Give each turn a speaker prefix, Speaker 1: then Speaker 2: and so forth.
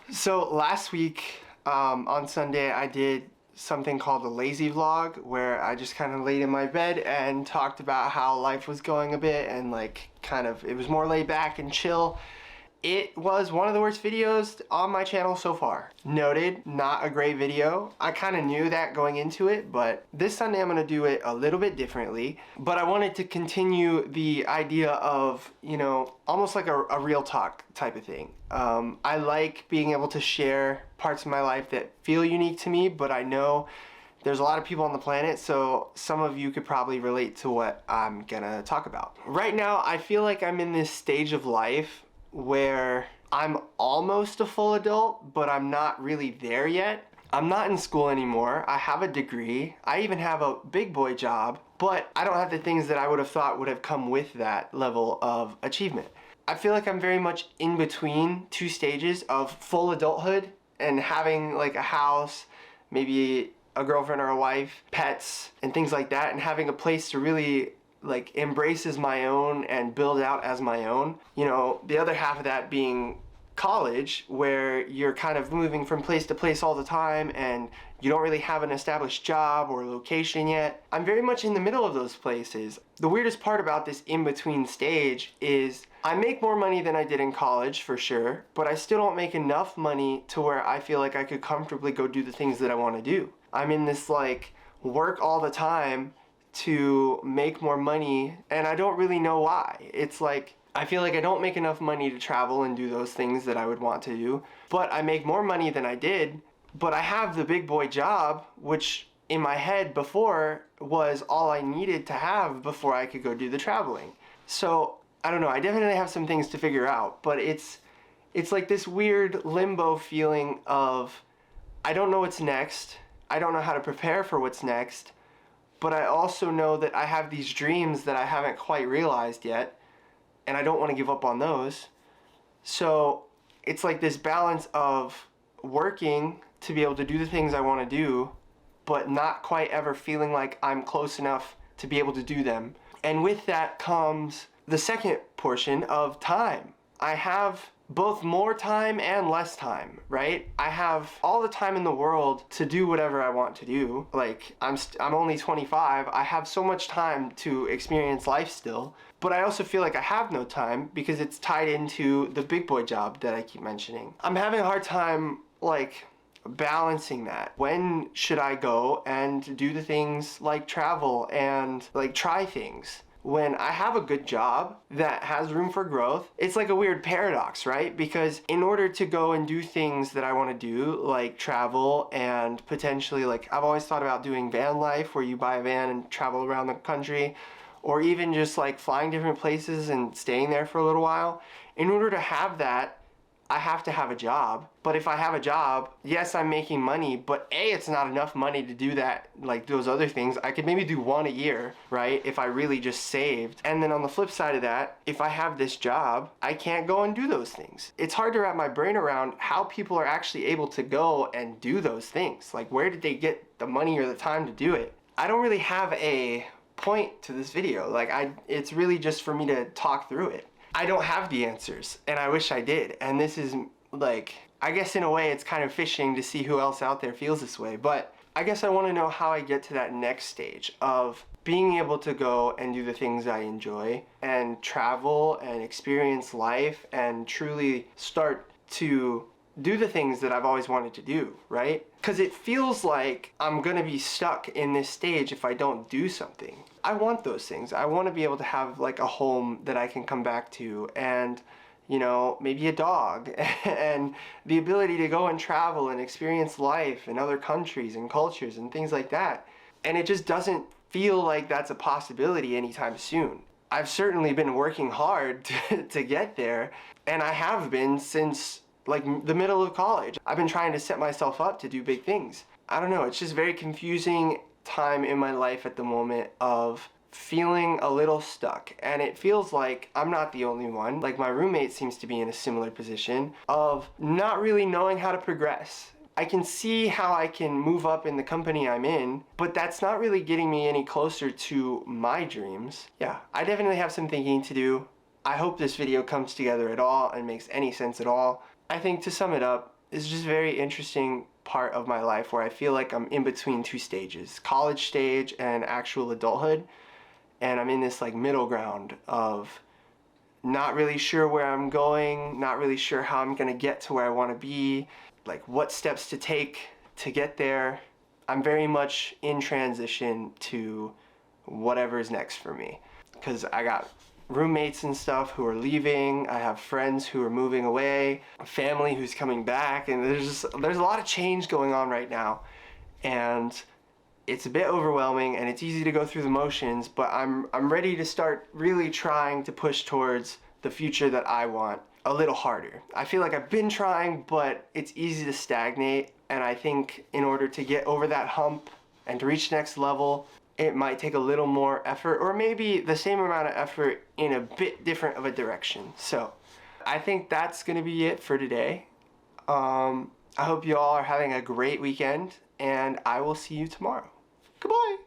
Speaker 1: So last week on Sunday, I did something called a lazy vlog where I just kind of laid in my bed and talked about how life was going a bit and like kind of it was more laid back and chill. It was one of the worst videos on my channel so far. Noted, not a great video. I kind of knew that going into it, but this Sunday I'm gonna do it a little bit differently. But I wanted to continue the idea of, almost like a real talk type of thing. I like being able to share parts of my life that feel unique to me, but I know there's a lot of people on the planet, so some of you could probably relate to what I'm gonna talk about. Right now, I feel like I'm in this stage of life where I'm almost a full adult, but I'm not really there yet. I'm not in school anymore. I have a degree. I even have a big boy job, but I don't have the things that I would have thought would have come with that level of achievement. I feel like I'm very much in between two stages of full adulthood and having like a house, maybe a girlfriend or a wife, pets, and things like that, and having a place to really like embrace as my own and build out as my own. The other half of that being college, where you're kind of moving from place to place all the time and you don't really have an established job or location yet. I'm very much in the middle of those places. The weirdest part about this in-between stage is I make more money than I did in college for sure, but I still don't make enough money to where I feel like I could comfortably go do the things that I want to do. I'm in this like work all the time to make more money, and I don't really know why. It's like I feel like I don't make enough money to travel and do those things that I would want to do, but I make more money than I did, but I have the big boy job, which in my head before was all I needed to have before I could go do the traveling. So I don't know, I definitely have some things to figure out, but it's like this weird limbo feeling of I don't know what's next, I don't know how to prepare for what's next, but I also know that I have these dreams that I haven't quite realized yet, and I don't want to give up on those. So it's like this balance of working to be able to do the things I want to do, but not quite ever feeling like I'm close enough to be able to do them. And with that comes the second portion of time. I have both more time and less time, right? I have all the time in the world to do whatever I want to do. Like, I'm only 25. I have so much time to experience life still, but I also feel like I have no time because it's tied into the big boy job that I keep mentioning. I'm having a hard time, like, balancing that. When should I go and do the things like travel and like try things? When I have a good job that has room for growth, it's like a weird paradox, right? Because in order to go and do things that I want to do, like travel and potentially like, I've always thought about doing van life where you buy a van and travel around the country, or even just like flying different places and staying there for a little while. In order to have that, I have to have a job. But if I have a job, yes, I'm making money, but A, it's not enough money to do that, like those other things. I could maybe do one a year, right? If I really just saved. And then on the flip side of that, if I have this job, I can't go and do those things. It's hard to wrap my brain around how people are actually able to go and do those things. Like, where did they get the money or the time to do it? I don't really have a point to this video. Like, it's really just for me to talk through it. I don't have the answers, and I wish I did. And this is like, I guess in a way it's kind of fishing to see who else out there feels this way, but I guess I want to know how I get to that next stage of being able to go and do the things I enjoy and travel and experience life and truly start to do the things that I've always wanted to do, right? Because it feels like I'm gonna be stuck in this stage if I don't do something. I want those things. I want to be able to have like a home that I can come back to and, maybe a dog and the ability to go and travel and experience life in other countries and cultures and things like that. And it just doesn't feel like that's a possibility anytime soon. I've certainly been working hard to get there, and I have been since like the middle of college. I've been trying to set myself up to do big things. I don't know, it's just very confusing time in my life at the moment of feeling a little stuck, and it feels like I'm not the only one. Like, my roommate seems to be in a similar position of not really knowing how to progress. I can see how I can move up in the company I'm in, but that's not really getting me any closer to my dreams. Yeah, I definitely have some thinking to do. I hope this video comes together at all and makes any sense at all. I think to sum it up, is just a very interesting part of my life where I feel like I'm in between two stages, college stage and actual adulthood. And I'm in this like middle ground of not really sure where I'm going, not really sure how I'm gonna get to where I wanna be, like what steps to take to get there. I'm very much in transition to whatever's next for me. Because I got roommates and stuff who are leaving, I have friends who are moving away, a family who's coming back, and there's a lot of change going on right now. And it's a bit overwhelming and it's easy to go through the motions, but I'm ready to start really trying to push towards the future that I want a little harder. I feel like I've been trying, but it's easy to stagnate, and I think in order to get over that hump and to reach the next level, it might take a little more effort, or maybe the same amount of effort in a bit different of a direction. So I think that's gonna be it for today. I hope you all are having a great weekend, and I will see you tomorrow. Goodbye.